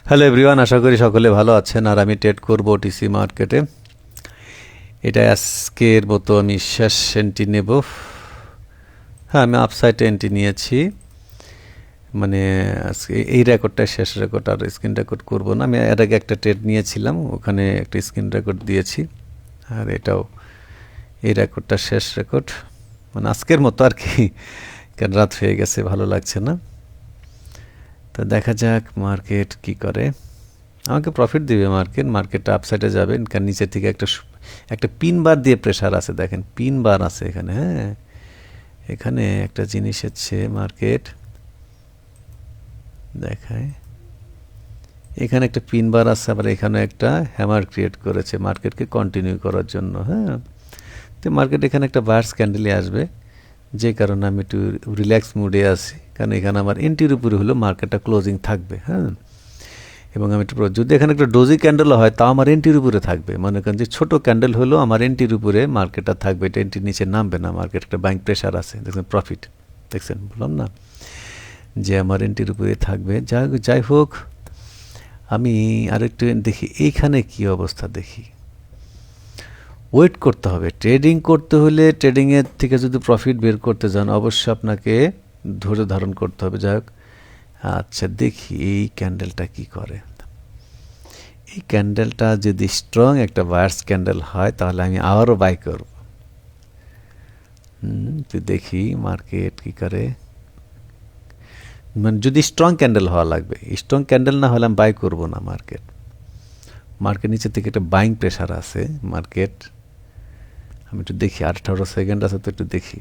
Hello everyone, আশা করি সকলে ভালো আছেন। আর আমি ট্রেড করব ওটিসি মার্কেটে। এটা আজকের মতো আমি শেষ এন্ট্রি নেব। হ্যাঁ, আমি আপসাইড এন্ট্রি নিয়েছি, মানে আজকে এই রেকর্ডটা শেষ রেকর্ড, আর স্ক্রিন রেকর্ড করব না। আমি এর আগে একটা ট্রেড নিয়েছিলাম, ওখানে একটা স্ক্রিন রেকর্ড দিয়েছি, আর এটাও এই রেকর্ডটা শেষ রেকর্ড, মানে আজকের মতো আর কি, কারণ রাত হয়ে গেছে, ভালো লাগছে না। তো দেখা যাক মার্কেট কি করে। আমাকে প্রফিট দিবে মার্কেটটা আপসাইডে যাবে, কারণ নিচের থেকে একটা পিন বার দিয়ে প্রেশার আছে, দেখেন পিন বার আছে এখানে। হ্যাঁ, এখানে একটা জিনিস হচ্ছে মার্কেট দেখায়, এখানে একটা পিন বার আছে, আবার এখানে একটা হ্যামার ক্রিয়েট করেছে মার্কেটকে কন্টিনিউ করার জন্য। হ্যাঁ, তো মার্কেট এখানে একটা বার্স ক্যান্ডেলে আসবে, যে কারণে আমি একটু রিল্যাক্স মুডে আছি, কারণ এখানে আমার এন্ট্রির উপরে হলো মার্কেটটা ক্লোজিং থাকবে। হ্যাঁ, এবং আমি একটু যদি এখানে একটা ডোজি ক্যান্ডেল হয় তাও আমার এন্ট্রির উপরে থাকবে, মনে করেন যে ছোটো ক্যান্ডেল হলো আমার এন্ট্রির উপরে মার্কেটটা থাকবে, এটা এন্ট্রির নিচে নামবে না। মার্কেট একটা বাইং প্রেশার আছে, দেখছেন প্রফিট, দেখছেন, বললাম না যে আমার এন্ট্রির উপরে থাকবে। যাই হোক, আমি আরেকটু দেখি এইখানে কি অবস্থা দেখি। ওয়েট করতে হবে, ট্রেডিং করতে হলে ট্রেডিংয়ের থেকে যদি প্রফিট বের করতে যান অবশ্যই আপনাকে ধৈর্য ধারণ করতে হবে। যাই হোক, আচ্ছা দেখি এই ক্যান্ডেলটা কি করে। এই ক্যান্ডেলটা যদি স্ট্রং একটা বায়ার্স ক্যান্ডেল হয় তাহলে আমি আবারও বাই করব। তো দেখি মার্কেট কি করে, মানে যদি স্ট্রং ক্যান্ডেল হওয়া লাগবে, স্ট্রং ক্যান্ডেল না হলে আমি বাই করব না। মার্কেট নিচে থেকে একটা বাইং প্রেশার আছে মার্কেট, আমি একটু দেখি 18 সেকেন্ড আছে, তো একটু দেখি।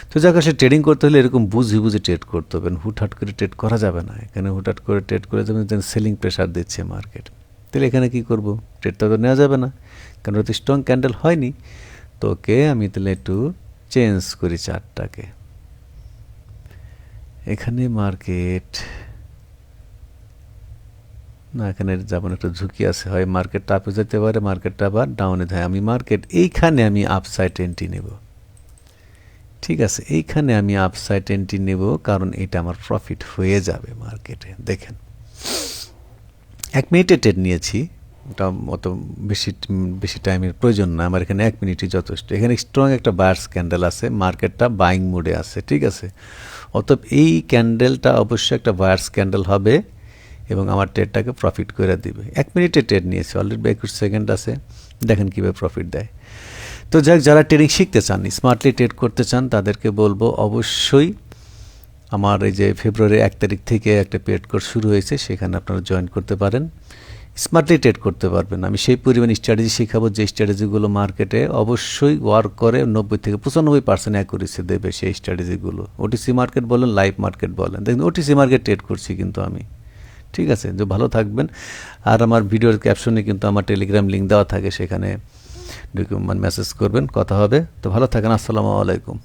তো যাকে সে ট্রেডিং করতে হলে এরকম বুঝে ট্রেড করতে হবে, হুটহাট করে ট্রেড করা যাবে না। এখানে হুটহাট করে ট্রেড করে যাবেন, সেলিং প্রেশার দিচ্ছে মার্কেট, তাহলে এখানে কি করব, ট্রেডটা তো নেওয়া যাবে না, কারণ ওতে স্ট্রং ক্যান্ডেল হয়নি। তো ওকে আমি তাহলে একটু চেঞ্জ করি চার্টটাকে। এখানে মার্কেট না, এখানে যাবেন, একটা ঝুঁকি আছে, হয় মার্কেটটা আপে যেতে পারে, মার্কেটটা আবার ডাউনে যায়। আমি এইখানে আমি আপসাইড এন্ট্রি নেব, ঠিক আছে, এইখানে আমি আপসাইড এন্ট্রি নেব, কারণ এটা আমার প্রফিট হয়ে যাবে মার্কেটে। দেখেন 1 মিনিটে ট্রেড নিয়েছি, ওটা অত বেশি টাইমের প্রয়োজন না আমার, এখানে 1 মিনিটই যথেষ্ট। এখানে স্ট্রং একটা বায়ার্স ক্যান্ডেল আছে, মার্কেটটা বাইং মুডে আছে, ঠিক আছে। অতএব এই ক্যান্ডেলটা অবশ্যই একটা বায়ার্স ক্যান্ডেল হবে এবং আমার ট্রেডটাকে প্রফিট করে দিবে। 1 মিনিটে ট্রেড নিয়েছি, অলরেডি 21 সেকেন্ড আছে, দেখেন কীভাবে প্রফিট দেয়। তো যারা ট্রেডিং শিখতে চান, স্মার্টলি ট্রেড করতে চান, তাদেরকে বলবো অবশ্যই আমার এই যে ফেব্রুয়ারি 1 তারিখ থেকে একটা পেড কোর্স শুরু হয়েছে, সেখানে আপনারা জয়েন করতে পারেন, স্মার্টলি ট্রেড করতে পারবেন। আমি সেই পরিমাণ স্ট্র্যাটেজি শেখাবো যে স্ট্র্যাটেজিগুলো মার্কেটে অবশ্যই ওয়ার্ক করে, 90 থেকে 95% অ্যাকুরেসি দেবে সেই স্ট্র্যাটেজিগুলো। ওটিসি মার্কেট বলেন, লাইভ মার্কেট বলেন, দেখুন ওটিসি মার্কেট ট্রেড করছি কিন্তু আমি, ঠিক আছে। যে ভালো থাকবেন। আর আমার ভিডিওর ক্যাপশনে কিন্তু আমার টেলিগ্রাম লিঙ্ক দেওয়া থাকে, সেখানে মেসেজ করবেন, কথা হবে। তো ভালো থাকেন, আসসালামু আলাইকুম।